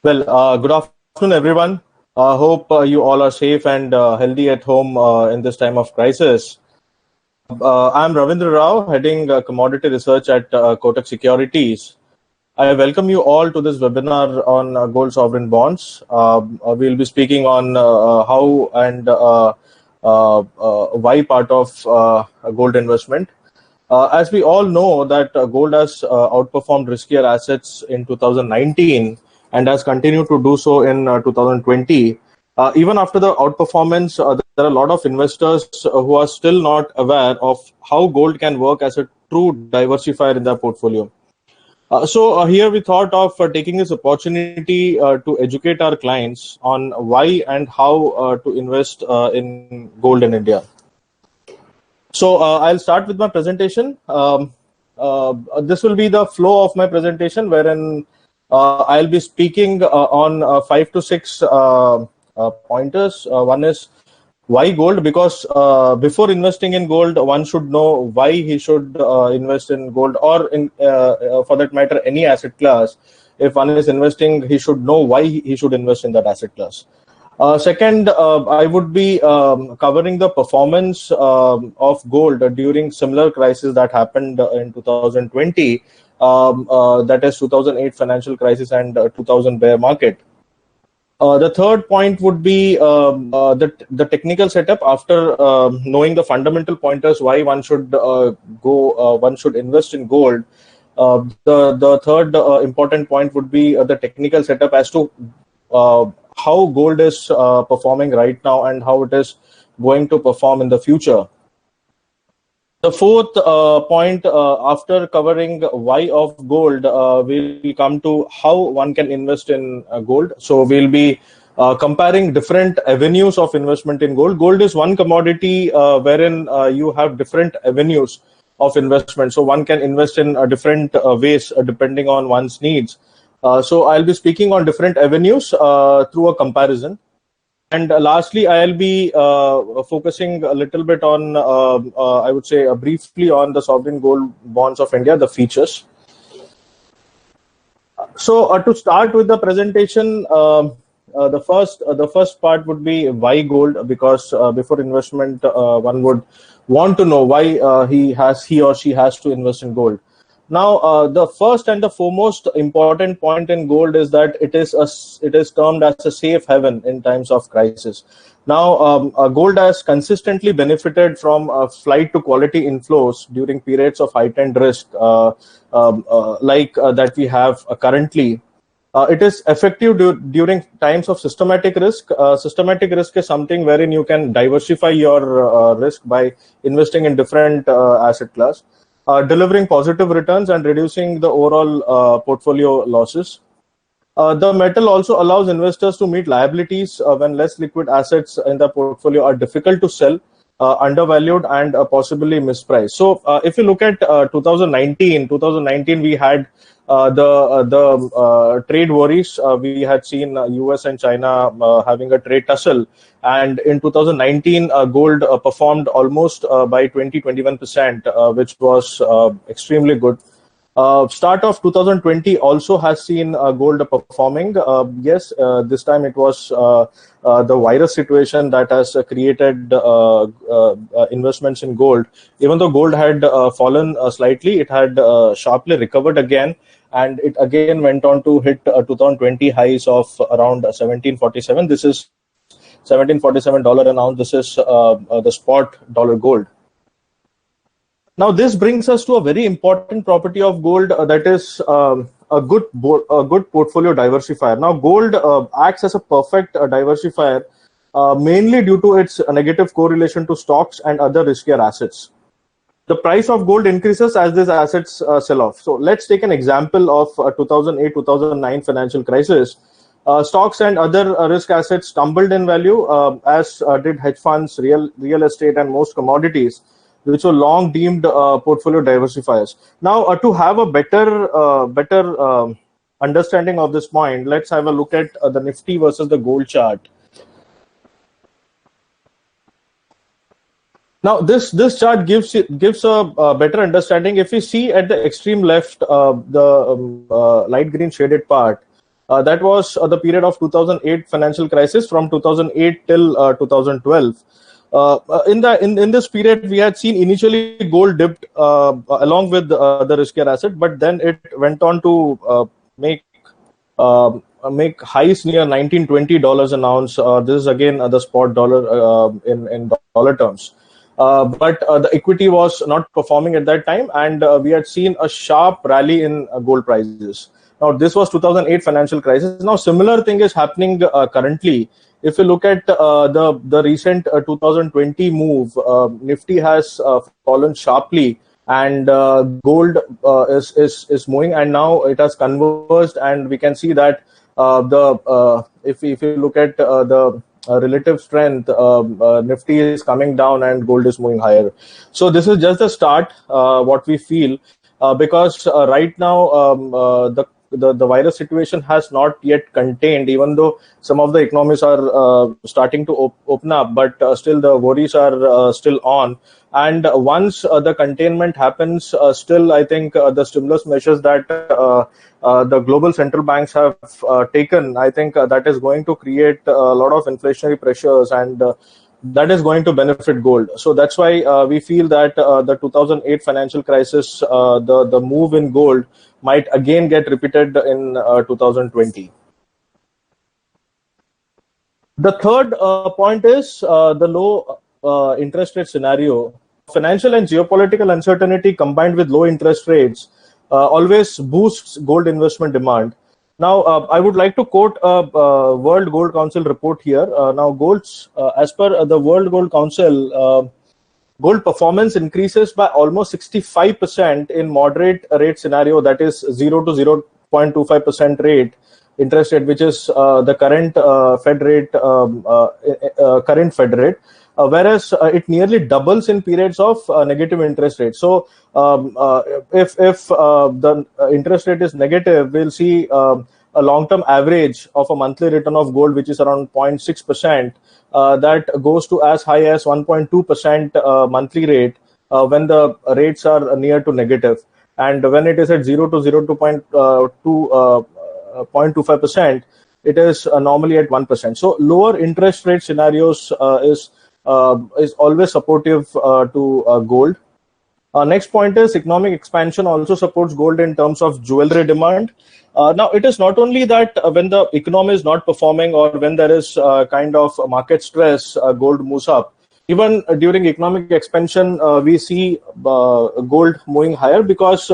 Good afternoon, everyone. Hope you all are safe and healthy at home in this time of crisis. I'm Ravindra Rao, heading commodity research at Kotak Securities. I welcome you all to this webinar on gold sovereign bonds. We'll be speaking on how and why part of gold investment. As we all know that gold has outperformed riskier assets in 2019 and has continued to do so in 2020. Even after the outperformance, there are a lot of investors who are still not aware of how gold can work as a true diversifier in their portfolio. Here we thought of taking this opportunity to educate our clients on why and how to invest in gold in India. I'll start with my presentation. This will be the flow of my presentation, wherein I'll be speaking on 5 to 6 pointers. One is why gold, because before investing in gold, one should know why he should invest in gold, or for that matter, any asset class. If one is investing, he should know why he should invest in that asset class. Second, I would be covering the performance of gold during similar crises that happened in 2020, that is 2008 financial crisis and 2000 bear market. The third point would be the technical setup. After knowing the fundamental pointers why one should one should invest in gold. The third important point would be the technical setup as to how gold is performing right now and how it is going to perform in the future. The fourth point, after covering why of gold, we'll come to how one can invest in gold. So we'll be comparing different avenues of investment in gold. Gold is one commodity wherein you have different avenues of investment. So one can invest in different ways depending on one's needs. So I'll be speaking on different avenues through a comparison. And lastly, I'll be focusing a little bit on, I would say, briefly on the sovereign gold bonds of India, the features. So to start with the presentation, the first part would be why gold, because before investment, one would want to know why he or she has to invest in gold. Now, the first and the foremost important point in gold is that it is termed as a safe haven in times of crisis. Now, gold has consistently benefited from flight to quality inflows during periods of heightened risk, that we have currently. It is effective during times of systematic risk. Systematic risk is something wherein you can diversify your risk by investing in different asset class. Delivering positive returns and reducing the overall portfolio losses. The metal also allows investors to meet liabilities when less liquid assets in the portfolio are difficult to sell, undervalued, and possibly mispriced. So if you look at 2019, we had the trade worries. We had seen US and China having a trade tussle. And in 2019, gold performed almost by 20-21%, which was extremely good. Start of 2020 also has seen gold performing. Yes, this time it was the virus situation that has created investments in gold. Even though gold had fallen slightly, it had sharply recovered again. And it again went on to hit 2020 highs of around 1747. This is $1747 an ounce. This is the spot dollar gold. Now, this brings us to a very important property of gold, that is a good portfolio diversifier. Now, gold acts as a perfect diversifier, mainly due to its negative correlation to stocks and other riskier assets. The price of gold increases as these assets sell off. So let's take an example of 2008-2009 financial crisis. Stocks and other risk assets tumbled in value, as did hedge funds, real estate, and most commodities, which were long deemed portfolio diversifiers. Now, to have a better understanding of this point, let's have a look at the Nifty versus the gold chart. Now, this chart gives a better understanding. If we see at the extreme left, the light green shaded part, That was the period of 2008 financial crisis from 2008 till 2012. In this period, we had seen initially gold dipped along with the riskier asset, but then it went on to make highs near $19-20 an ounce. This is again the spot dollar in dollar terms. But the equity was not performing at that time, and we had seen a sharp rally in gold prices. Now, this was 2008 financial crisis. Now, similar thing is happening currently. If you look at the recent 2020 move, Nifty has fallen sharply, and gold is moving, and now it has converged, and we can see that if you look at the relative strength, Nifty is coming down and gold is moving higher. So this is just the start, what we feel, because right now the virus situation has not yet contained, even though some of the economies are starting to open up, but still the worries are still on. And once the containment happens, still I think the stimulus measures that the global central banks have taken, I think that is going to create a lot of inflationary pressures, and that is going to benefit gold. So that's why we feel that the 2008 financial crisis, the move in gold might again get repeated in 2020. The third point is the low interest rate scenario. Financial and geopolitical uncertainty combined with low interest rates always boosts gold investment demand. Now, I would like to quote a World Gold Council report here. Now, as per the World Gold Council, gold performance increases by almost 65% in moderate rate scenario, that is 0 to 0.25% rate interest rate, which is the current Fed rate, whereas it nearly doubles in periods of negative interest rate. So if the interest rate is negative, we'll see a long-term average of a monthly return of gold, which is around 0.6%, that goes to as high as 1.2% monthly rate when the rates are near to negative. And when it is at 0 to 0.25%, it is normally at 1%. So lower interest rate scenarios is always supportive to gold. Next point is economic expansion also supports gold in terms of jewelry demand. Now, it is not only that when the economy is not performing or when there is kind of market stress, gold moves up. Even during economic expansion, we see gold moving higher because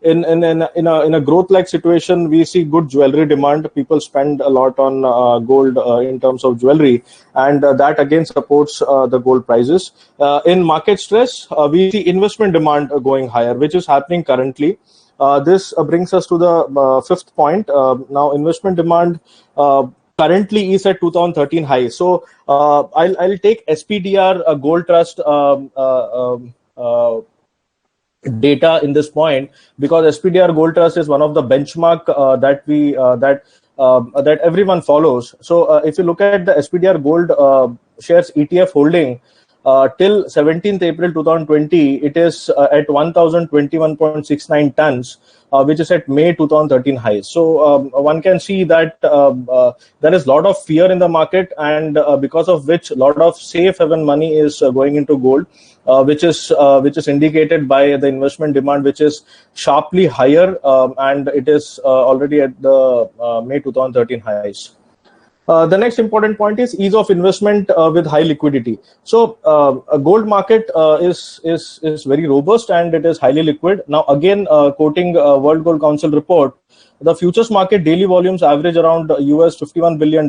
in a growth-like situation, we see good jewelry demand. People spend a lot on gold in terms of jewelry, and that again supports the gold prices. In market stress, we see investment demand going higher, which is happening currently. This brings us to the fifth point. Now, investment demand currently is at 2013 high. So I'll take SPDR Gold Trust data in this point, because SPDR Gold Trust is one of the benchmark that everyone follows. So if you look at the SPDR Gold shares ETF holding till 17th April 2020, it is at 1,021.69 tons, which is at May 2013 highs. So one can see that there is a lot of fear in the market, and because of which a lot of safe haven money is going into gold, which is indicated by the investment demand, which is sharply higher, and it is already at the May 2013 highs. The next important point is ease of investment with high liquidity. So a gold market is very robust and it is highly liquid. Now, again, quoting World Gold Council report, the futures market daily volumes average around US $51 billion,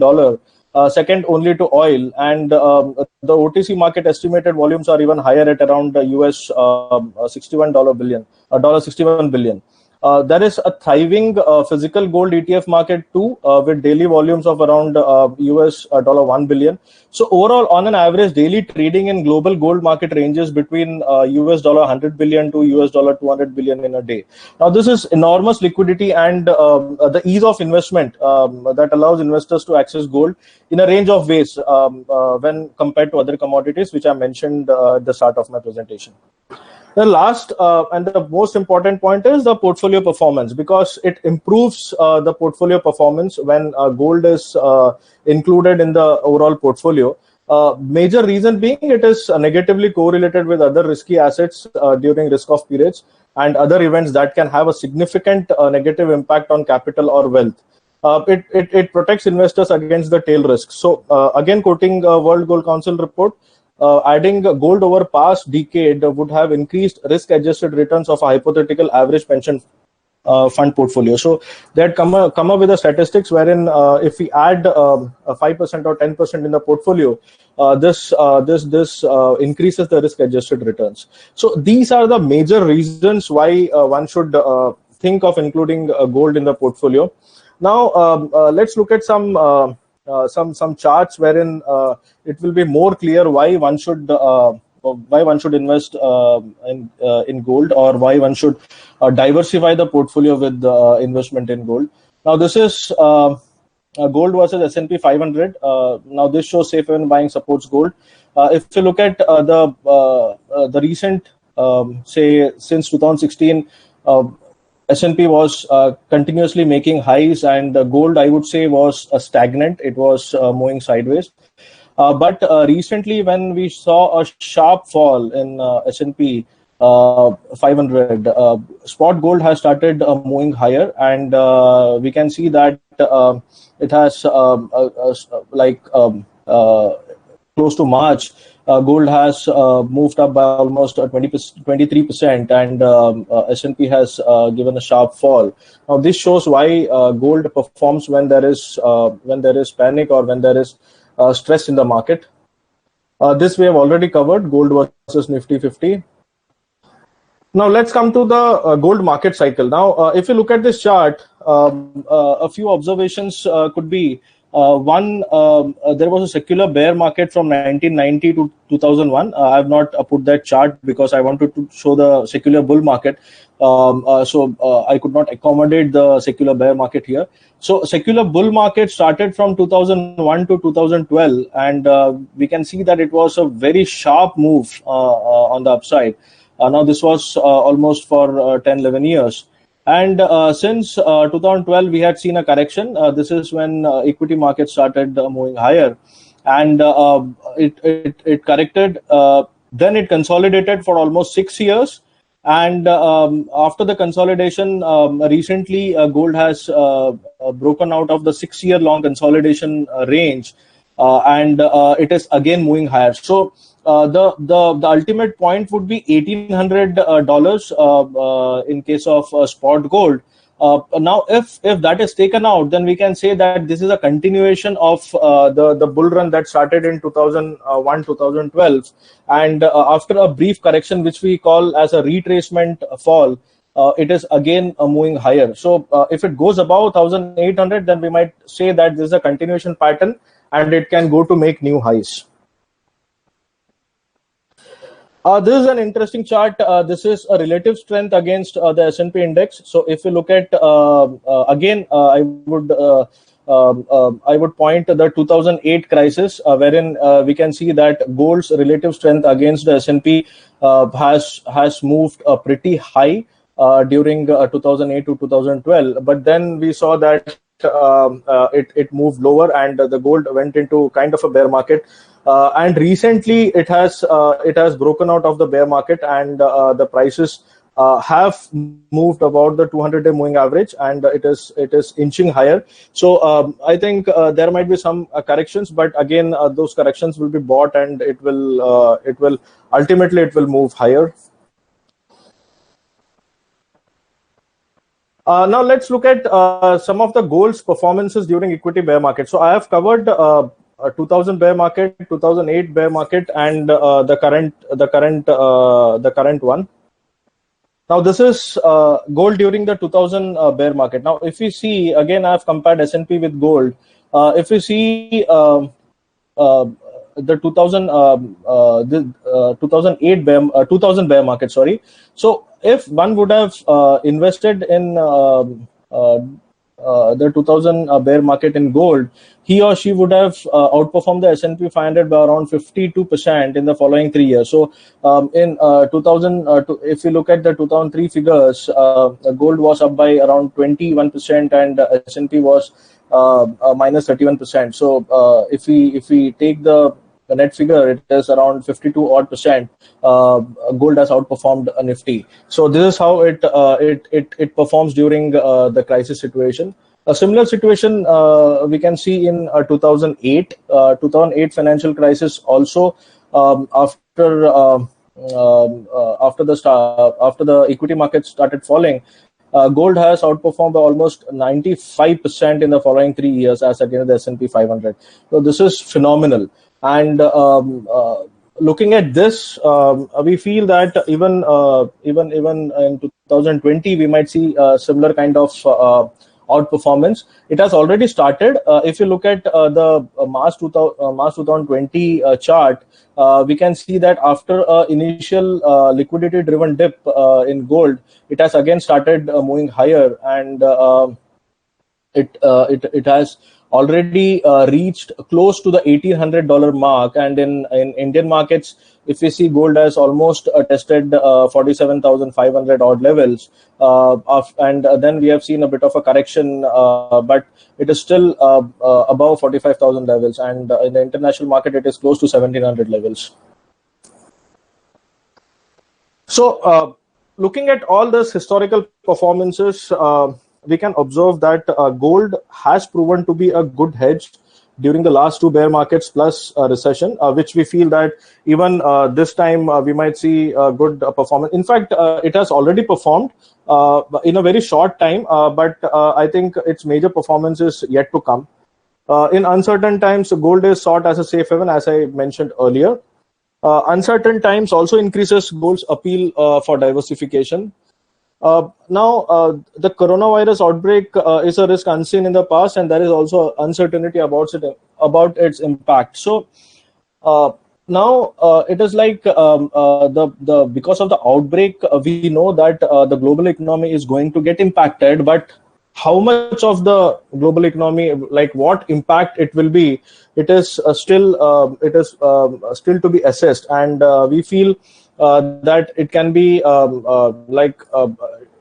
second only to oil, and the OTC market estimated volumes are even higher at around US $61 billion. There is a thriving physical gold ETF market too, with daily volumes of around US $1 billion. So overall, on an average, daily trading in global gold market ranges between US $100 billion to US $200 billion in a day. Now, this is enormous liquidity and the ease of investment that allows investors to access gold in a range of ways when compared to other commodities, which I mentioned at the start of my presentation. The last and the most important point is the portfolio performance, because it improves the portfolio performance when gold is included in the overall portfolio. Major reason being it is negatively correlated with other risky assets during risk-off periods and other events that can have a significant negative impact on capital or wealth. It protects investors against the tail risks. So again, quoting World Gold Council report, adding gold over past decade would have increased risk-adjusted returns of a hypothetical average pension fund portfolio. So they had come up with the statistics wherein if we add 5% or 10% in the portfolio, this increases the risk-adjusted returns. So these are the major reasons why one should think of including gold in the portfolio. Now let's look at some charts wherein it will be more clear why one should invest in gold, or why one should diversify the portfolio with investment in gold. Now this is gold versus S&P 500. Now this shows safe haven buying supports gold. If you look at the recent, say since 2016, S&P was continuously making highs, and gold, I would say, was stagnant. It was moving sideways. But recently, when we saw a sharp fall in S&P 500, spot gold has started moving higher, and we can see that it has close to March, gold has moved up by almost 23%, and S&P has given a sharp fall. Now this shows why gold performs when there is panic, or when there is stress in the market. This we have already covered, gold versus Nifty 50. Now let's come to the gold market cycle. Now, if you look at this chart, a few observations could be, one, there was a secular bear market from 1990 to 2001. I have not put that chart because I wanted to show the secular bull market. So I could not accommodate the secular bear market here. So secular bull market started from 2001 to 2012, and we can see that it was a very sharp move on the upside. Now this was almost for 10-11 years. And since 2012, we had seen a correction. This is when equity markets started moving higher, and it corrected. Then it consolidated for almost 6 years. And after the consolidation, recently gold has broken out of the 6-year-long consolidation range, and it is again moving higher. So the ultimate point would be $1,800 in case of spot gold. Now, if that is taken out, then we can say that this is a continuation of the bull run that started in 2001, 2012, and after a brief correction, which we call as a retracement fall, it is again moving higher. So if it goes above 1,800, then we might say that this is a continuation pattern, and it can go to make new highs. This is an interesting chart. This is a relative strength against the S&P index. So if you look at again, I would point to the 2008 crisis, wherein we can see that gold's relative strength against the S&P has moved pretty high during 2008 to 2012. But then we saw that it moved lower, and the gold went into kind of a bear market. And recently it has broken out of the bear market, and the prices have moved about the 200-day moving average, and it is inching higher. So I think there might be some corrections, but again those corrections will be bought, and it will ultimately move higher. Now let's look at some of the gold's performances during equity bear market. So I have covered 2000 bear market, 2008 bear market, and the current one. Now this is gold during the 2000 bear market. Now if we see, again I have compared S&P with gold. If we see the 2000 bear market, sorry. So if one would have invested in the 2000 bear market in gold, he or she would have outperformed the S&P 500 by around 52% in the following 3 years. So in 2000, if you look at the 2003 figures, gold was up by around 21% and S&P was minus 31%. So if we take the net figure, it is around 52 odd percent. Gold has outperformed Nifty. So this is how it performs during the crisis situation. A similar situation we can see in 2008. 2008 financial crisis also, after the equity markets started falling, gold has outperformed by almost 95% in the following 3 years as against the S&P 500. So this is phenomenal. And looking at this, we feel that even in 2020 we might see similar kind of outperformance. It has already started. If you look at the March 2020 chart, we can see that after initial liquidity-driven dip in gold, it has again started moving higher, and it has already reached close to the $1,800 mark. And in Indian markets, if we see, gold has almost tested 47,500 odd levels, and then we have seen a bit of a correction, but it is still above 45,000 levels, and in the international market it is close to 1,700 levels. So looking at all this historical performances, we can observe that gold has proven to be a good hedge during the last two bear markets plus recession, which we feel that even this time we might see a good performance. In fact, it has already performed in a very short time, but I think its major performance is yet to come. In uncertain times, gold is sought as a safe haven, as I mentioned earlier. Uncertain times also increases gold's appeal for diversification. Now, the coronavirus outbreak is a risk unseen in the past, and there is also uncertainty about its impact. So now it is like because of the outbreak, we know that the global economy is going to get impacted, but how much of the global economy, like what impact it will be, it is still to be assessed, and we feel that it can be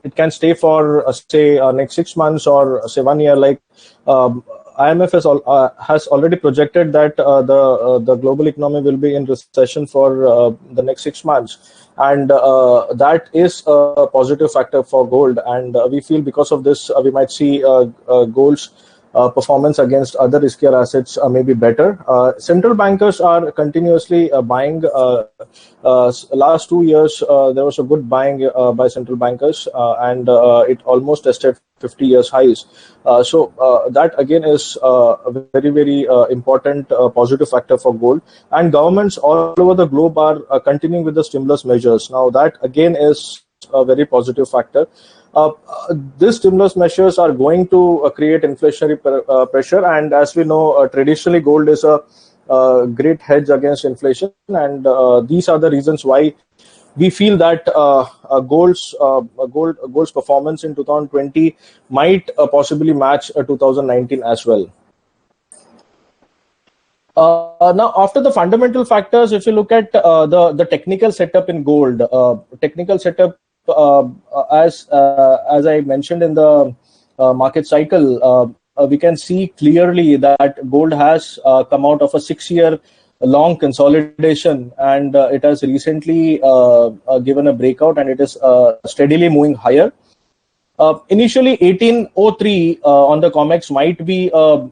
it can stay for say next 6 months or say 1 year. Like IMF has already projected that the global economy will be in recession for the next 6 months, and that is a positive factor for gold. And we feel because of this, we might see gold's performance against other riskier assets may be better. Central bankers are continuously buying. Last 2 years, there was a good buying by central bankers, and it almost tested 50 years highs. So that again is a very, very important positive factor for gold. And governments all over the globe are continuing with the stimulus measures. Now that again is a very positive factor. These stimulus measures are going to create inflationary pressure, and as we know, traditionally gold is a great hedge against inflation, and these are the reasons why we feel that gold's performance in 2020 might possibly match 2019 as well. Now, after the fundamental factors, if you look at the technical setup in gold, technical setup, as I mentioned in the market cycle, we can see clearly that gold has come out of a 6-year long consolidation, and it has recently given a breakout, and it is steadily moving higher. Initially, 1803 on the COMEX might be a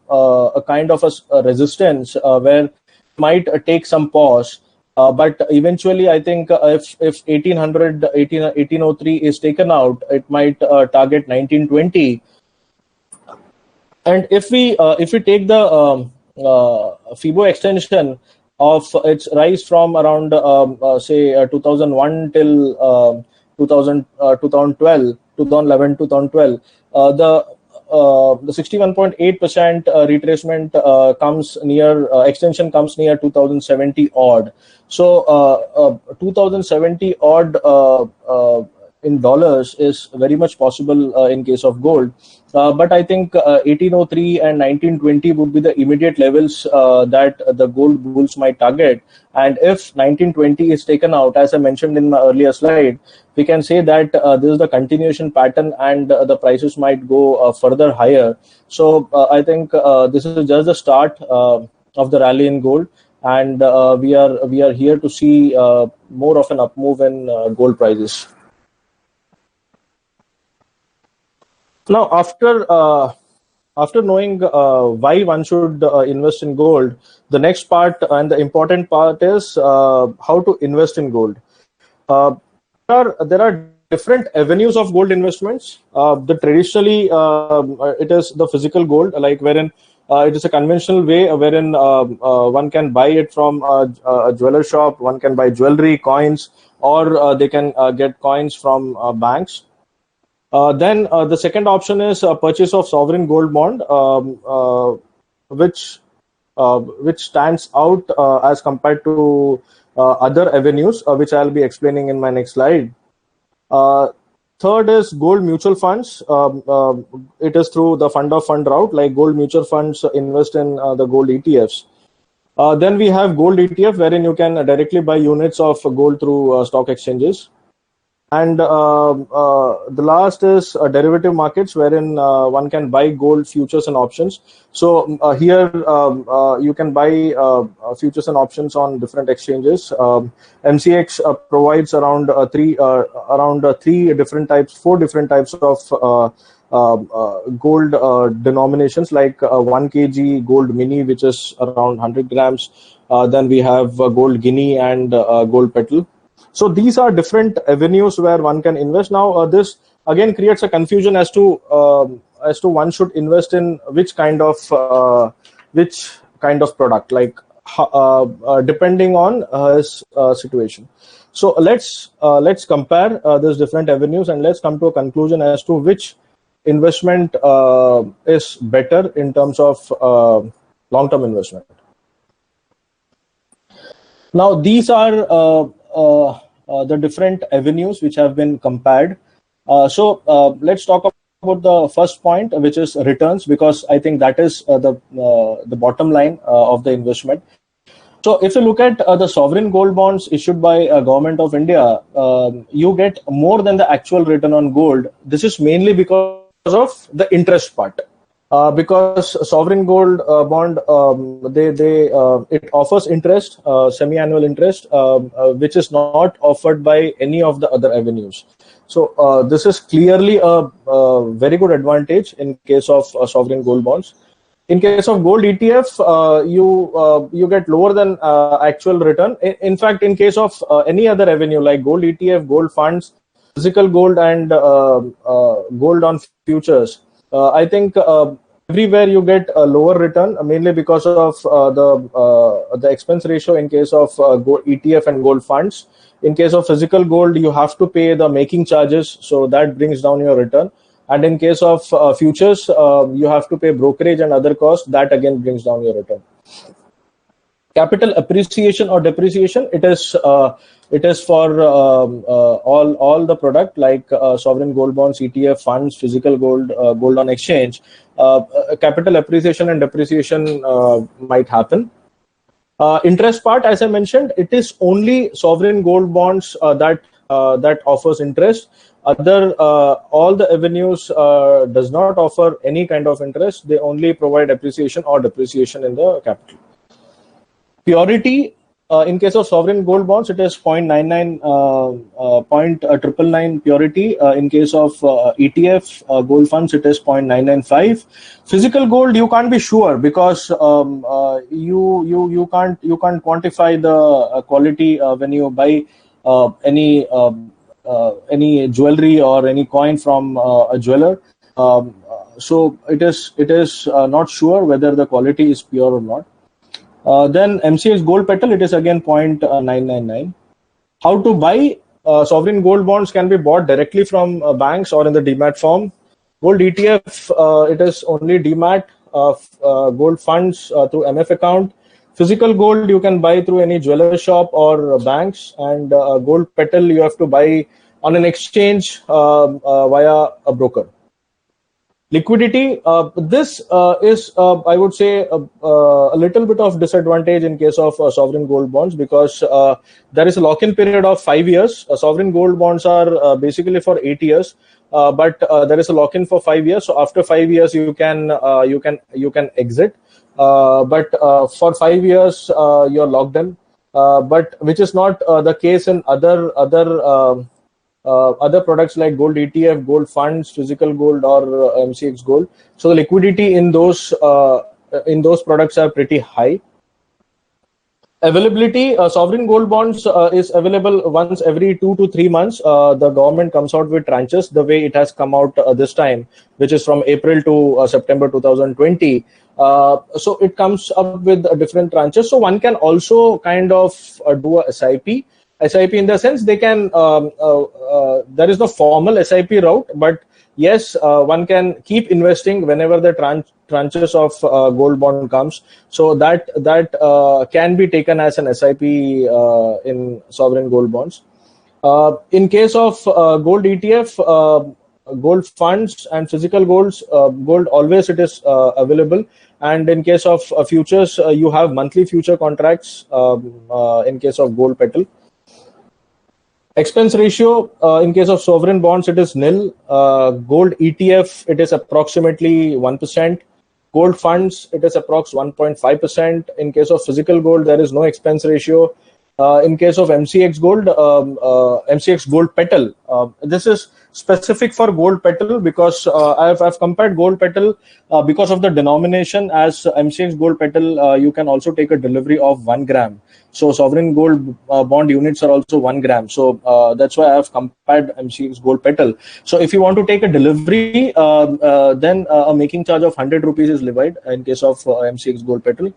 kind of a resistance where it might take some pause. But eventually, I think if 1803 is taken out, it might target 1920. And if we take the FIBO extension of its rise from around say 2001 till 2011, 2012, the 61.8% retracement comes near, extension comes near 2070 odd. So 2070 odd in dollars is very much possible in case of gold. But I think 1803 and 1920 would be the immediate levels that the gold bulls might target. And if 1920 is taken out, as I mentioned in my earlier slide, we can say that this is the continuation pattern, and the prices might go further higher. So I think this is just the start of the rally in gold, and we are here to see more of an up move in gold prices. Now, after knowing why one should invest in gold, the next part and the important part is how to invest in gold. There are different avenues of gold investments. The traditionally it is the physical gold, like wherein it is a conventional way wherein one can buy it from a jeweler shop, one can buy jewelry, coins, or they can get coins from banks. Then the second option is purchase of sovereign gold bond, which stands out as compared to other avenues, which I'll be explaining in my next slide. Third is gold mutual funds. It is through the fund of fund route, like gold mutual funds invest in the gold ETFs. Then we have gold ETF, wherein you can directly buy units of gold through stock exchanges. And the last is derivative markets, wherein one can buy gold futures and options. So here you can buy futures and options on different exchanges. MCX provides around four different types of gold denominations, like 1 kg gold mini, which is around 100 grams. Then we have gold guinea and gold petal. So these are different avenues where one can invest. Now, this again creates a confusion as to one should invest in which kind of product, like depending on his situation. So let's compare these different avenues, and let's come to a conclusion as to which investment is better in terms of long-term investment. Now, these are the different avenues which have been compared. So let's talk about the first point, which is returns, because I think that is the bottom line of the investment. So if you look at the sovereign gold bonds issued by Government of India, you get more than the actual return on gold. This is mainly because of the interest part. Because sovereign gold bond, it offers interest, semi-annual interest, which is not offered by any of the other avenues. So this is clearly a very good advantage in case of sovereign gold bonds. In case of gold ETF, you get lower than actual return. In fact, in case of any other avenue like gold ETF, gold funds, physical gold, and gold on futures, I think everywhere you get a lower return, mainly because of the expense ratio in case of gold ETF and gold funds. In case of physical gold, you have to pay the making charges, so that brings down your return. And in case of futures, you have to pay brokerage and other costs, that again brings down your return. Capital appreciation or depreciation, it is for all the product, like sovereign gold bonds, ETF, funds, physical gold, gold on exchange. Capital appreciation and depreciation might happen. Interest part, as I mentioned, it is only sovereign gold bonds that offers interest. Other all the avenues does not offer any kind of interest. They only provide appreciation or depreciation in the capital. Purity, in case of sovereign gold bonds, it is 0.999 purity. In case of ETF gold funds, it is 0.995. Physical gold, you can't be sure, because you can't quantify the quality when you buy any jewelry or any coin from a jeweler. So it is not sure whether the quality is pure or not. Then MCX gold petal, it is again 0.999. How to buy? Sovereign gold bonds can be bought directly from banks or in the demat form. Gold ETF, it is only demat. Gold funds through MF account. Physical gold you can buy through any jeweler shop or banks, and gold petal you have to buy on an exchange via a broker. Liquidity, this is, I would say, a little bit of disadvantage in case of sovereign gold bonds, because there is a lock-in period of 5 years. Sovereign gold bonds are basically for 8 years, but there is a lock-in for 5 years. So after 5 years, you can exit, but for 5 years you're locked in. But which is not the case in other products like gold ETF, gold funds, physical gold, or MCX gold. So the liquidity in those products are pretty high. Availability, sovereign gold bonds is available once every 2 to 3 months. The government comes out with tranches the way it has come out this time, which is from April to September 2020. So it comes up with different tranches. So one can also kind of do a SIP. SIP in the sense they can, there is no formal SIP route, but yes, one can keep investing whenever the tranches of gold bond comes. So that can be taken as an SIP in sovereign gold bonds. In case of gold ETF, gold funds and physical gold always it is available. And in case of futures, you have monthly future contracts in case of gold petal. Expense ratio, in case of sovereign bonds, it is nil. Gold ETF, it is approximately 1%. Gold funds, it is approx 1.5%. In case of physical gold, there is no expense ratio. In case of MCX gold, MCX gold petal, this is specific for gold petal because I've compared gold petal because of the denomination. As MCX gold petal, you can also take a delivery of 1 gram. So sovereign gold bond units are also 1 gram. So that's why I've compared MCX gold petal. So if you want to take a delivery, then a making charge of 100 rupees is levied in case of MCX gold petal.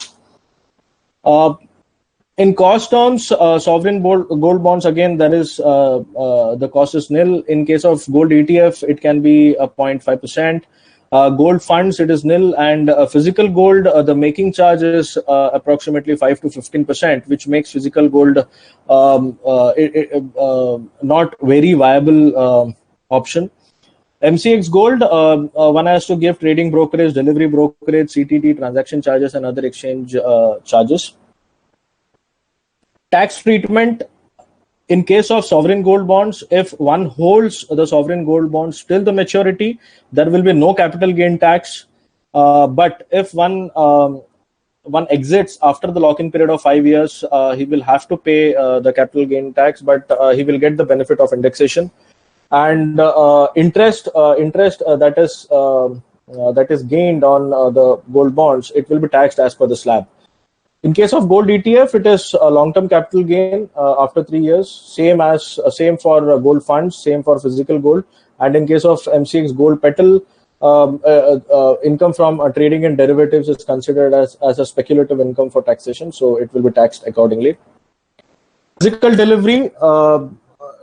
In cost terms, sovereign gold bonds, again, there is the cost is nil. In case of gold ETF, it can be 0.5%. Gold funds, it is nil. And physical gold, the making charge is approximately 5 to 15%, which makes physical gold not very viable option. MCX gold, one has to give trading brokerage, delivery brokerage, CTT, transaction charges, and other exchange charges. Tax treatment, in case of sovereign gold bonds, if one holds the sovereign gold bonds till the maturity, there will be no capital gain tax. But if one exits after the lock-in period of 5 years, he will have to pay the capital gain tax, but he will get the benefit of indexation. And interest that is gained on the gold bonds, it will be taxed as per the slab. In case of gold ETF, it is a long-term capital gain after 3 years. Same for gold funds, same for physical gold. And in case of MCX gold petal, income from trading in derivatives is considered as a speculative income for taxation, so it will be taxed accordingly. Physical delivery,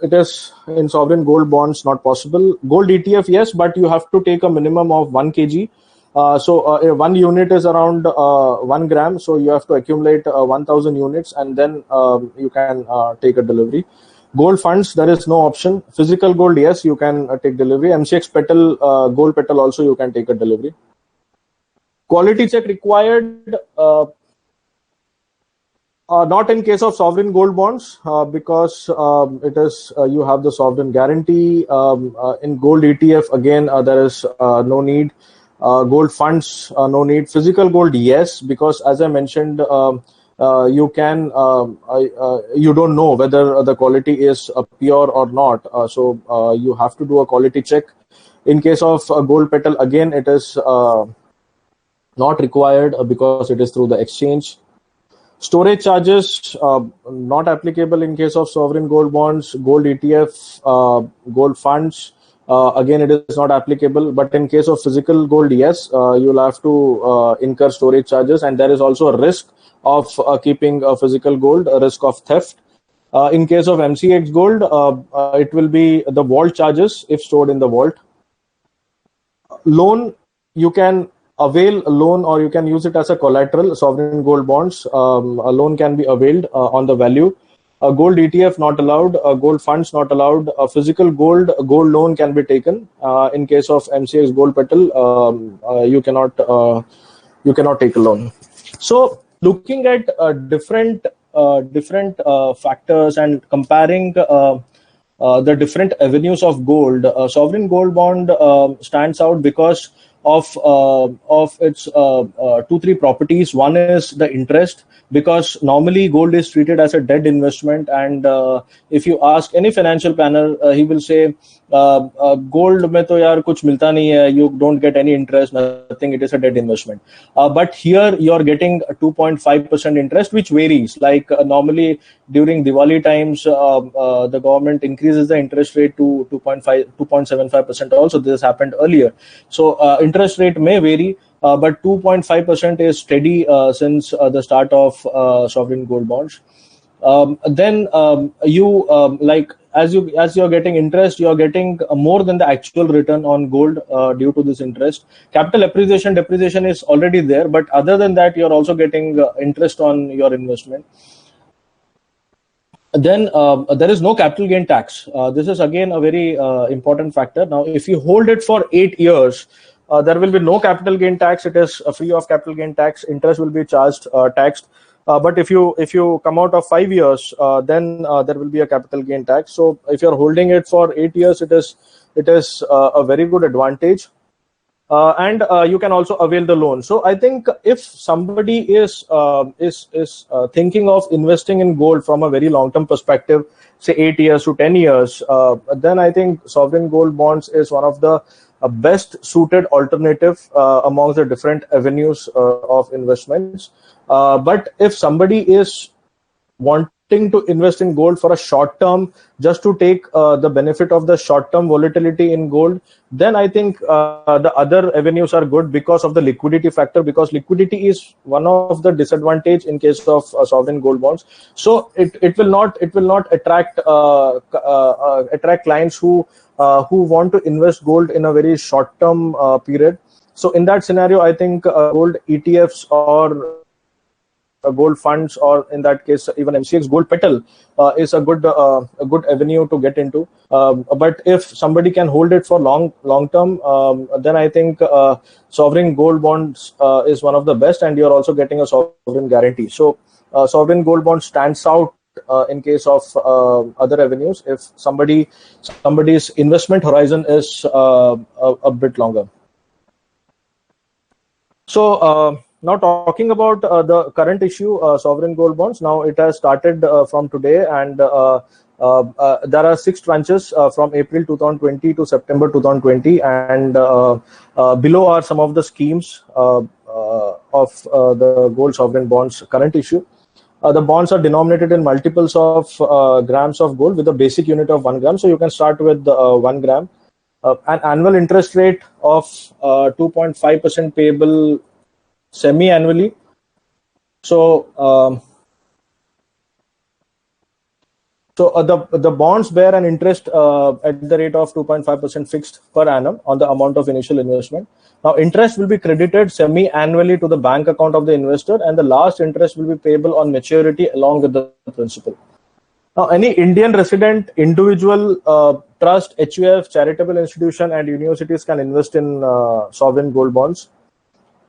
it is in sovereign gold bonds not possible. Gold ETF, yes, but you have to take a minimum of 1 kg. So 1 unit is around 1 gram. So you have to accumulate 1,000 units and then you can take a delivery. Gold funds, there is no option. Physical gold, yes, you can take delivery. MCX petal, gold petal also you can take a delivery. Quality check required, not in case of sovereign gold bonds because it is you have the sovereign guarantee. In gold ETF, again, there is no need. Gold funds, no need. Physical gold, yes, because as I mentioned, you can you don't know whether the quality is pure or not. So you have to do a quality check. In case of gold petal, again, it is not required because it is through the exchange. Storage charges, not applicable in case of sovereign gold bonds, gold ETF, gold funds. Again, it is not applicable, but in case of physical gold, yes, you'll have to incur storage charges, and there is also a risk of keeping physical gold, a risk of theft. In case of MCX gold, it will be the vault charges if stored in the vault. Loan, you can avail a loan or you can use it as a collateral. Sovereign gold bonds, a loan can be availed on the value. Gold ETF not allowed. Gold funds not allowed. Physical gold loan can be taken. In case of MCX Gold Petal, you cannot take a loan. So looking at different factors and comparing the different avenues of gold, sovereign gold bond stands out because of its 2-3 properties. One is the interest, because normally gold is treated as a dead investment, and if you ask any financial planner, he will say gold mein to yaar kuch milta nahi hai, you don't get any interest, nothing, it is a dead investment. But here you are getting 2.5% interest, which varies. Like normally during Diwali times, the government increases the interest rate to 2.75% also. This happened earlier. So interest rate may vary, but 2.5% is steady since the start of sovereign gold bonds. Then like as you're getting interest, you're getting more than the actual return on gold due to this interest. Capital appreciation, depreciation is already there, but other than that, you're also getting interest on your investment. Then there is no capital gain tax. This is again a very important factor. Now, if you hold it for 8 years, there will be no capital gain tax. It is free of capital gain tax. Interest will be charged, taxed. But if you come out of 5 years, then there will be a capital gain tax. So if you're holding it for 8 years, it is a very good advantage. And you can also avail the loan. So I think if somebody is thinking of investing in gold from a very long-term perspective, say 8 years to 10 years, then I think sovereign gold bonds is one of the best suited alternative amongst the different avenues of investments. But if somebody is wanting to invest in gold for a short term, just to take the benefit of the short term volatility in gold, then I think the other avenues are good because of the liquidity factor, because liquidity is one of the disadvantage in case of sovereign gold bonds. So it will not attract clients who want to invest gold in a very short term period. So in that scenario, I think gold ETFs or gold funds, or in that case even MCX Gold Petal is a good avenue to get into. But if somebody can hold it for long term, then I think sovereign gold bonds is one of the best, and you're also getting a sovereign guarantee. So sovereign gold bond stands out in case of other avenues if somebody's investment horizon is a bit longer. So now talking about the current issue, sovereign gold bonds. Now it has started from today, and there are 6 tranches from April 2020 to September 2020, and below are some of the schemes of the gold sovereign bonds current issue. The bonds are denominated in multiples of grams of gold with a basic unit of 1 gram. So you can start with 1 gram. An annual interest rate of 2.5% payable semi-annually. So the bonds bear an interest at the rate of 2.5% fixed per annum on the amount of initial investment. Now, interest will be credited semi-annually to the bank account of the investor, and the last interest will be payable on maturity along with the principal. Now, any Indian resident, individual, trust, HUF, charitable institution, and universities can invest in sovereign gold bonds.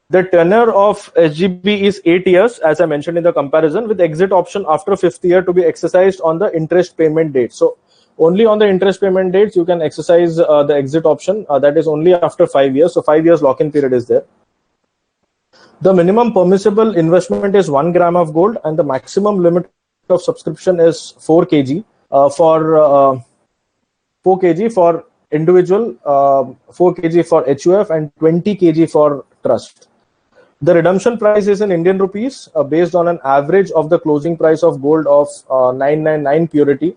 The tenure of SGB is 8 years, as I mentioned in the comparison, with exit option after 5th year to be exercised on the interest payment date. So only on the interest payment dates you can exercise the exit option. That is only after 5 years. So 5 years lock-in period is there. The minimum permissible investment is 1 gram of gold, and the maximum limit of subscription is 4 kg for 4 kg for individual, 4 kg for HUF, and 20 kg for trust. The redemption price is in Indian rupees based on an average of the closing price of gold of 999 purity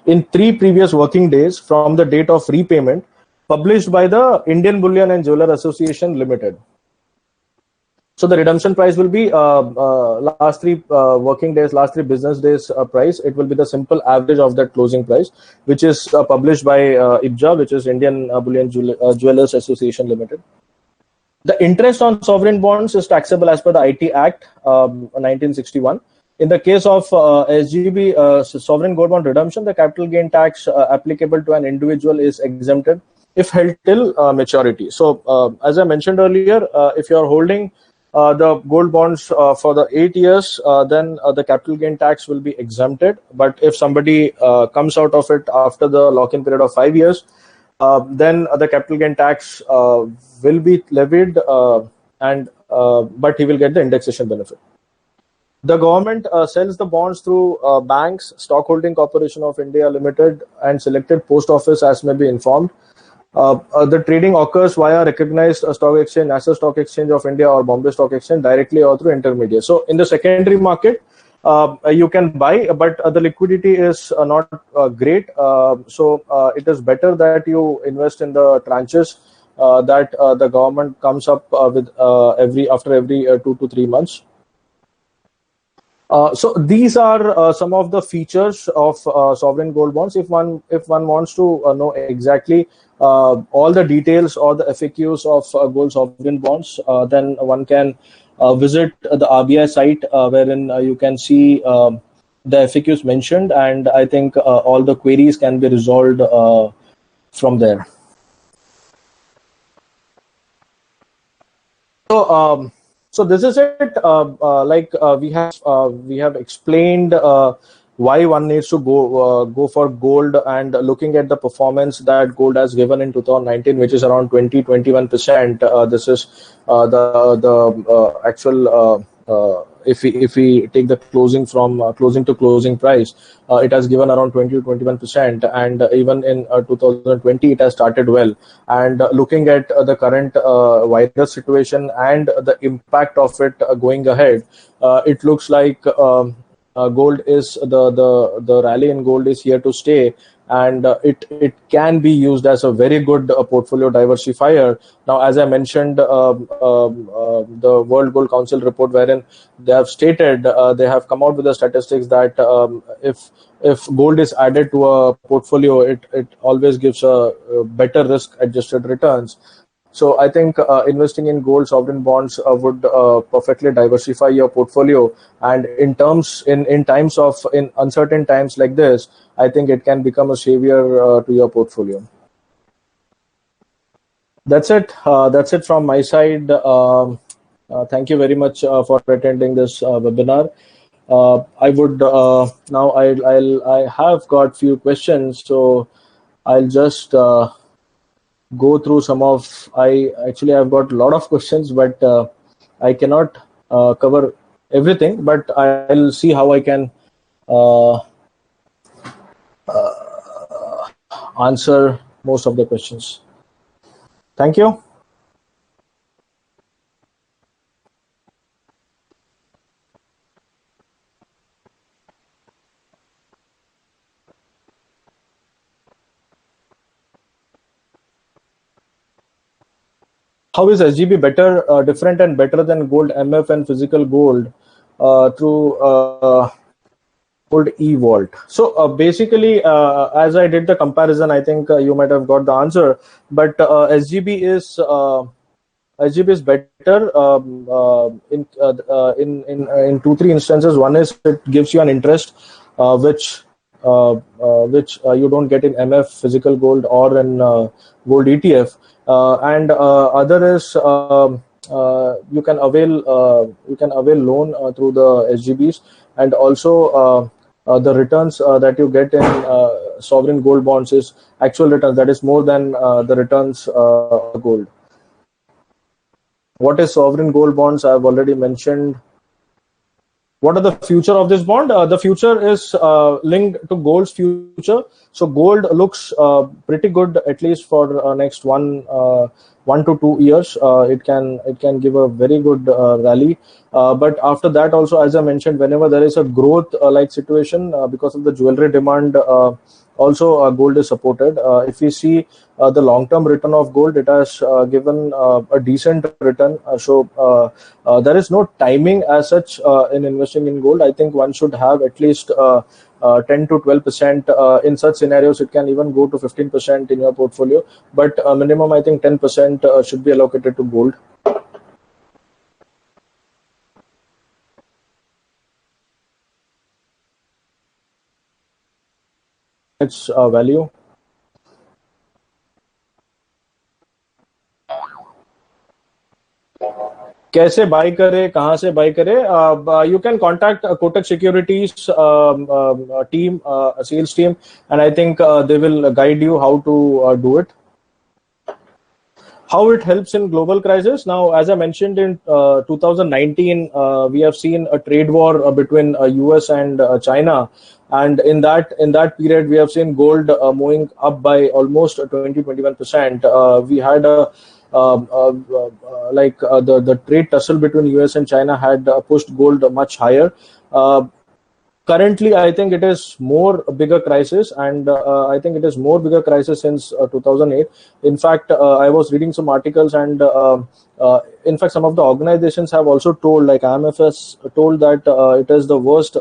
in 3 previous working days from the date of repayment, published by the Indian Bullion and Jeweller Association Limited. So the redemption price will be last 3 working days, last 3 business days price. It will be the simple average of that closing price, which is published by IBJA, which is Indian Bullion Jewellers Association Limited. The interest on sovereign bonds is taxable as per the IT Act 1961. In the case of SGB, sovereign gold bond redemption, the capital gain tax applicable to an individual is exempted if held till maturity. So, as I mentioned earlier, if you are holding the gold bonds for the 8 years, then the capital gain tax will be exempted. But if somebody comes out of it after the lock-in period of 5 years, then the capital gain tax will be levied, but he will get the indexation benefit. The government sells the bonds through banks, Stock Holding Corporation of India Limited, and selected post office, as may be informed. The trading occurs via recognized stock exchange, National Stock Exchange of India or Bombay Stock Exchange, directly or through intermediaries. So in the secondary market, you can buy, but the liquidity is not great. So it is better that you invest in the tranches that the government comes up with after every 2 to 3 months. So these are some of the features of sovereign gold bonds. If one wants to know exactly all the details or the FAQs of gold sovereign bonds, then one can visit the RBI site, wherein you can see the FAQs mentioned, and I think all the queries can be resolved from there. So this is it. We have explained why one needs to go for gold, and looking at the performance that gold has given in 2019, which is around 21%. This is the actual. If we take the closing from closing to closing price, it has given around 20 to 21%, and even in 2020 it has started well. And looking at the current virus situation and the impact of it going ahead, it looks like gold is the rally in gold is here to stay, and it can be used as a very good portfolio diversifier. Now, as I mentioned, the World Gold Council report, wherein they have stated, they have come out with the statistics that if gold is added to a portfolio, it always gives a better risk adjusted returns. So I think investing in gold sovereign bonds would perfectly diversify your portfolio, and in uncertain times like this, I think it can become a savior to your portfolio. That's it. That's it from my side. Thank you very much for attending this webinar. I would now I have got few questions, so I'll just go through some of. I've got a lot of questions, but I cannot cover everything. But I'll see how I can answer most of the questions. Thank you. How is SGB better, different and better than gold MF and physical gold through gold e-vault? So basically, as I did the comparison, I think you might have got the answer. But SGB is better in 2-3 instances. One is it gives you an interest which you don't get in MF, physical gold, or in gold ETF. And other is you can avail loan through the SGBs, and also the returns that you get in sovereign gold bonds is actual returns, that is more than the returns of gold. What is sovereign gold bonds? I have already mentioned. What are the future of this bond? The future is linked to gold's future. So gold looks pretty good, at least for next 1 to 2 years. It can give a very good rally. But after that also, as I mentioned, whenever there is a growth like situation because of the jewelry demand, also gold is supported. If we see the long-term return of gold, it has given a decent return. So there is no timing as such in investing in gold. I think one should have at least 10 to 12%. In such scenarios, it can even go to 15% in your portfolio. But minimum, I think 10% should be allocated to gold. its value. कैसे bye करे, कहाँ से bye करे? You can contact Kotak Securities team, sales team, and I think they will guide you how to do it. How it helps in global crisis? Now, as I mentioned, in 2019, we have seen a trade war between US and China, and in that period, we have seen gold moving up by almost 20-21%. We had a the trade tussle between US and China had pushed gold much higher. Currently, I think it is more bigger crisis, and I think it is more bigger crisis since 2008. In fact, I was reading some articles, and in fact, some of the organizations have also told, like IMF has told that it is the worst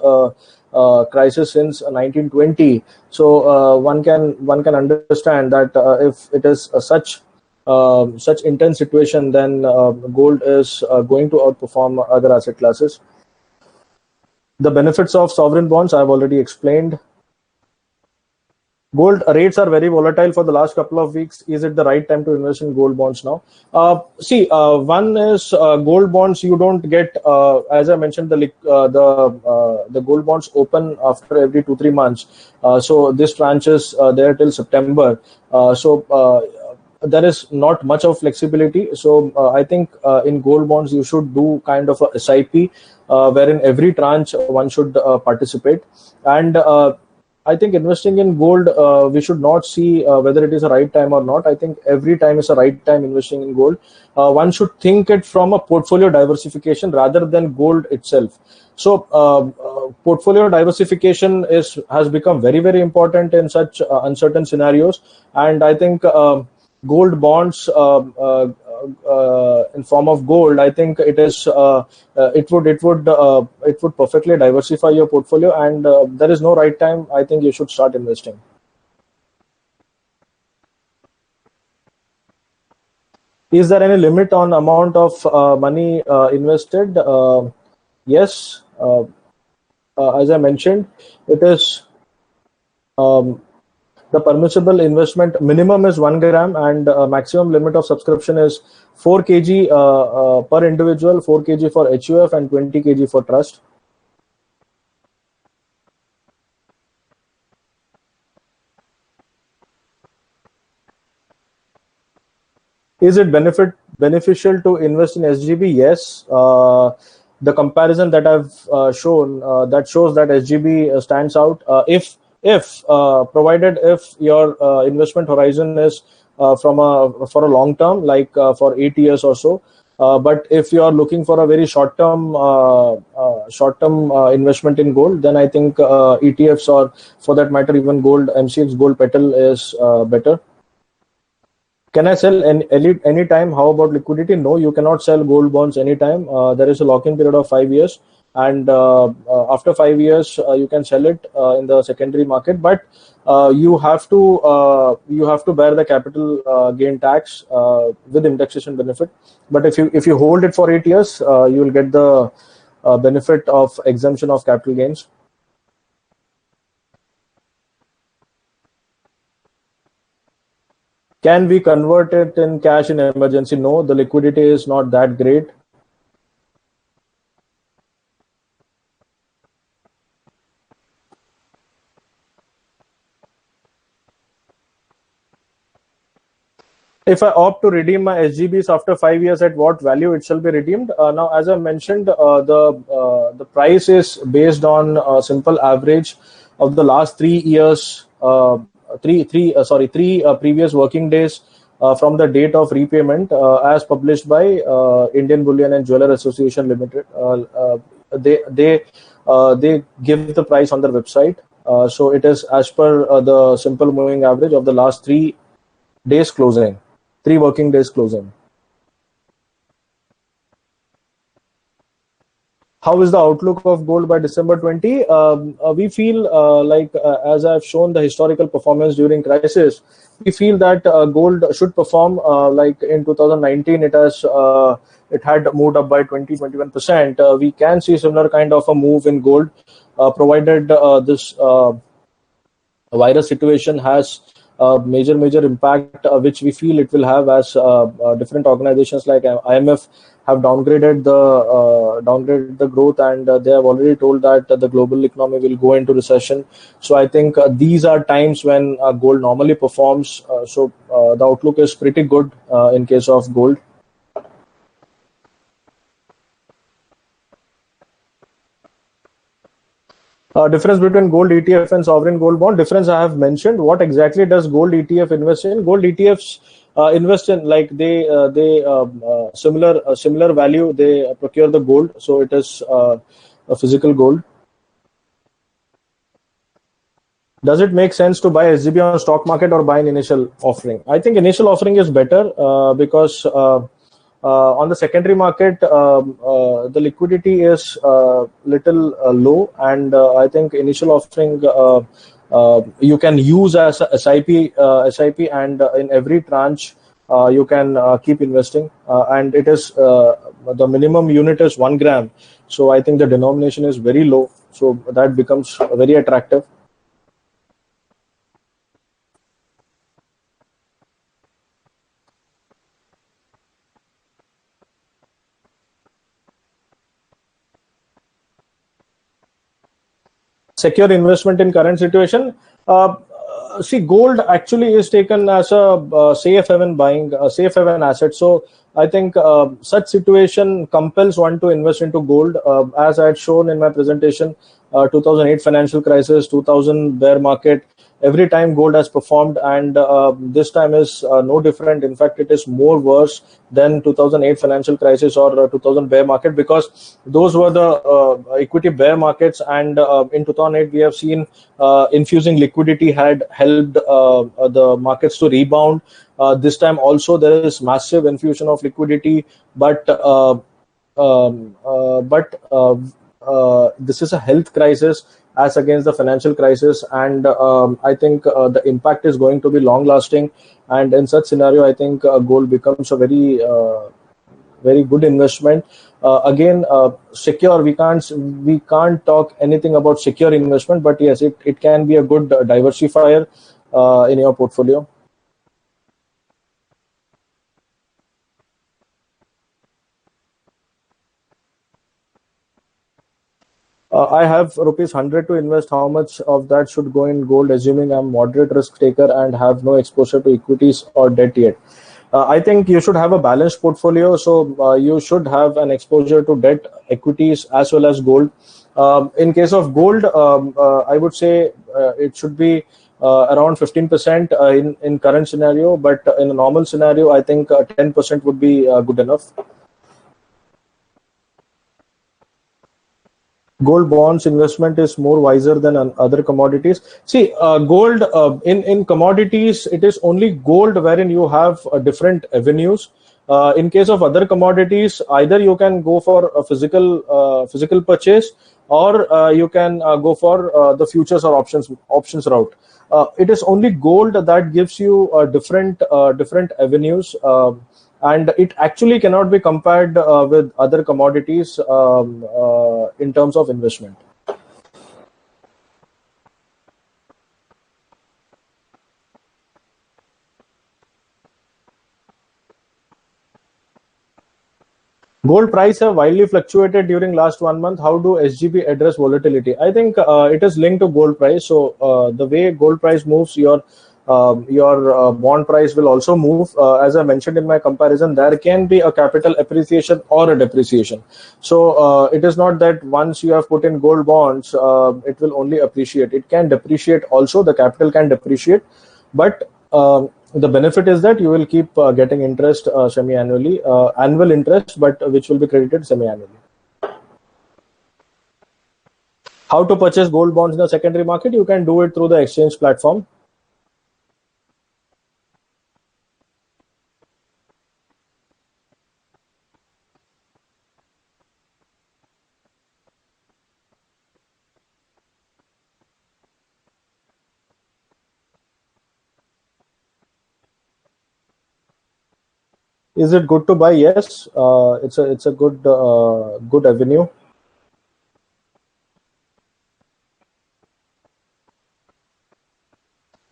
crisis since 1920. So one can understand that if it is such intense situation, then gold is going to outperform other asset classes. The benefits of sovereign bonds I've already explained. Gold rates are very volatile for the last couple of weeks. Is it the right time to invest in gold bonds now? One is gold bonds. You don't get, as I mentioned, the gold bonds open after every 2-3 months. So this tranche is there till September. There is not much of flexibility. So I think in gold bonds you should do kind of a SIP, wherein every tranche one should participate. And I think investing in gold, we should not see whether it is a right time or not. I think every time is a right time investing in gold. One should think it from a portfolio diversification rather than gold itself. So portfolio diversification has become very, very important in such uncertain scenarios. And I think gold bonds in form of gold, I think it would perfectly diversify your portfolio, and there is no right time. I think you should start investing. Is there any limit on amount of money invested? Yes. As I mentioned, it is the permissible investment minimum is 1 gram, and maximum limit of subscription is 4 kg per individual, 4 kg for HUF, and 20 kg for trust. Is it beneficial to invest in SGB? Yes. The comparison that I've shown that shows that SGB stands out. If provided if your investment horizon is for a long term, like for 8 years or so. But if you are looking for a very short term investment in gold, then I think ETFs, or for that matter even gold, MCX Gold Petal is better. Can I sell any time? How about liquidity? No, you cannot sell gold bonds anytime. There is a lock-in period of 5 years, and after 5 years you can sell it in the secondary market, but you have to bear the capital gain tax with indexation benefit. But if you hold it for 8 years, you will get the benefit of exemption of capital gains. Can we convert it in cash in emergency? No, the liquidity is not that great. If I opt to redeem my SGBs after 5 years, at what value it shall be redeemed? Now, as I mentioned, the price is based on a simple average of the last 3 years, three previous working days from the date of repayment, as published by Indian Bullion and Jeweler Association Limited. They give the price on their website. So it is as per the simple moving average of the last 3 days closing. 3 working days closing. How is the outlook of gold by December 20? We feel as I've shown the historical performance during crisis, we feel that gold should perform like in 2019. It had moved up by 20-21%. We can see similar kind of a move in gold, provided virus situation has a major impact, which we feel it will have, as different organizations like IMF have downgraded the growth, and they have already told that the global economy will go into recession. So I think these are times when gold normally performs. The outlook is pretty good in case of gold. Difference between gold ETF and sovereign gold bond. Difference I have mentioned. What exactly does gold ETF invest in? Gold ETFs invest in, like, they similar value. They procure the gold, so it is a physical gold. Does it make sense to buy SGB on stock market or buy an initial offering? I think initial offering is better because on the secondary market, the liquidity is little low, and I think initial offering you can use as a SIP, and in every tranche you can keep investing, and it is the minimum unit is 1 gram. So I think the denomination is very low, so that becomes very attractive. Secure investment in current situation. See, gold actually is taken as a safe haven buying, a safe haven asset. So I think such situation compels one to invest into gold. As I had shown in my presentation, 2008 financial crisis, 2000 bear market, every time gold has performed, and this time is no different. In fact, it is more worse than 2008 financial crisis or 2000 bear market, because those were the equity bear markets, and in 2008 we have seen infusing liquidity had helped the markets to rebound. This time also there is massive infusion of liquidity, but this is a health crisis as against the financial crisis, and I think the impact is going to be long lasting. And in such scenario, I think gold becomes a very good investment. Again, secure, we can't talk anything about secure investment, but yes, it can be a good diversifier in your portfolio. I have rupees 100 to invest. How much of that should go in gold, assuming I'm moderate risk taker and have no exposure to equities or debt yet? I think you should have a balanced portfolio. So you should have an exposure to debt, equities, as well as gold. In case of gold, I would say it should be around 15% in current scenario. But in a normal scenario, I think 10% would be good enough. Gold bonds investment is more wiser than other commodities. See, gold in commodities, it is only gold wherein you have different avenues. In case of other commodities, either you can go for a physical purchase, or you can go for the futures or options route. It is only gold that gives you different avenues. And it actually cannot be compared with other commodities in terms of investment. Gold price have wildly fluctuated during last 1 month. How do SGB address volatility? I think it is linked to gold price. So the way gold price moves, your bond price will also move. As I mentioned in my comparison, there can be a capital appreciation or a depreciation. So it is not that once you have put in gold bonds, it will only appreciate. It can depreciate also. The capital can depreciate, but the benefit is that you will keep getting interest semi-annually, annual interest, but which will be credited semi-annually. How to purchase gold bonds in the secondary market? You can do it through the exchange platform. Is it good to buy? Yes, it's a good avenue.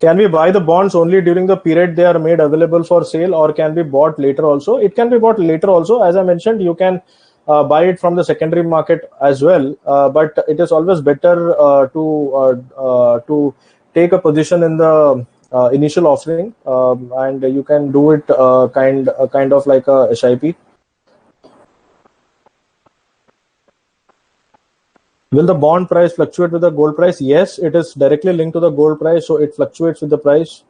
Can we buy the bonds only during the period they are made available for sale, or can be bought later also? It can be bought later also. As I mentioned, you can buy it from the secondary market as well, but it is always better to take a position in the initial offering, and you can do it kind of like a SIP. Will the bond price fluctuate with the gold price? Yes, it is directly linked to the gold price, so it fluctuates with the price.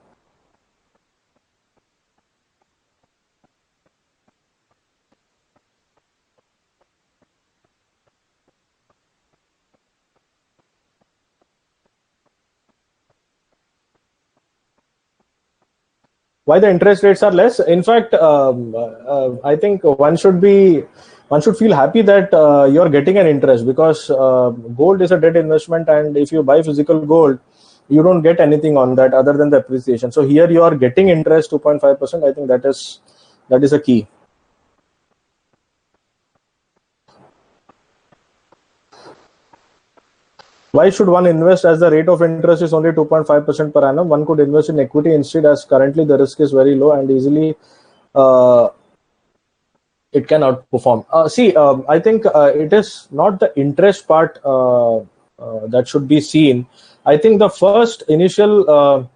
Why the interest rates are less? In fact, I think one should feel happy that you're getting an interest, because gold is a debt investment, and if you buy physical gold, you don't get anything on that other than the appreciation. So here you are getting interest 2.5%. I think that is a key. Why should one invest as the rate of interest is only 2.5% per annum? One could invest in equity instead, as currently the risk is very low and easily it can outperform. I think it is not the interest part that should be seen. I think the first initial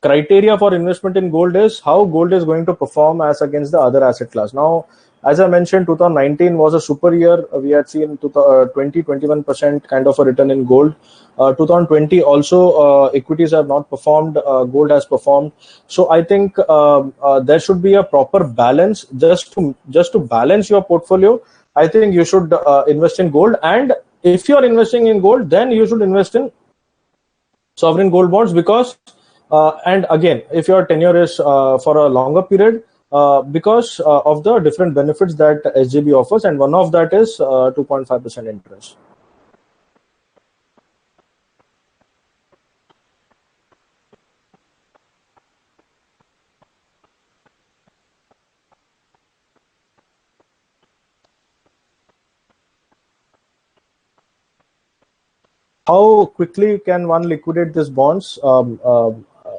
criteria for investment in gold is how gold is going to perform as against the other asset class. Now, as I mentioned, 2019 was a super year. We had seen 21% kind of a return in gold. 2020 also, equities have not performed, gold has performed. So I think there should be a proper balance. Just to balance your portfolio, I think you should invest in gold. And if you are investing in gold, then you should invest in sovereign gold bonds, because and again, if your tenure is for a longer period, because of the different benefits that SGB offers, and one of that is 2.5% interest. How quickly can one liquidate these bonds?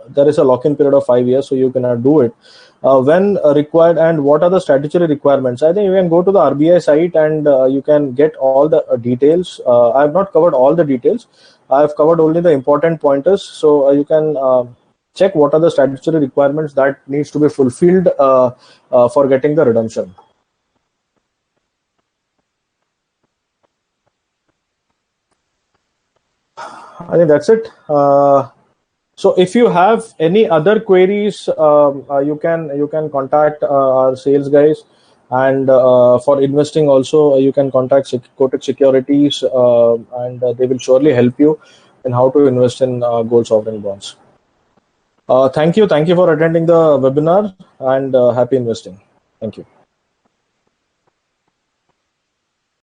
There is a lock-in period of 5 years, so you cannot do it. When required, and what are the statutory requirements? I think you can go to the RBI site and you can get all the details. I have not covered all the details. I have covered only the important pointers. So you can check what are the statutory requirements that needs to be fulfilled for getting the redemption. I think that's it. So if you have any other queries, you can contact our sales guys, and for investing also you can contact Kotak Securities, and they will surely help you in how to invest in gold sovereign bonds. Thank you for attending the webinar, and happy investing. Thank you.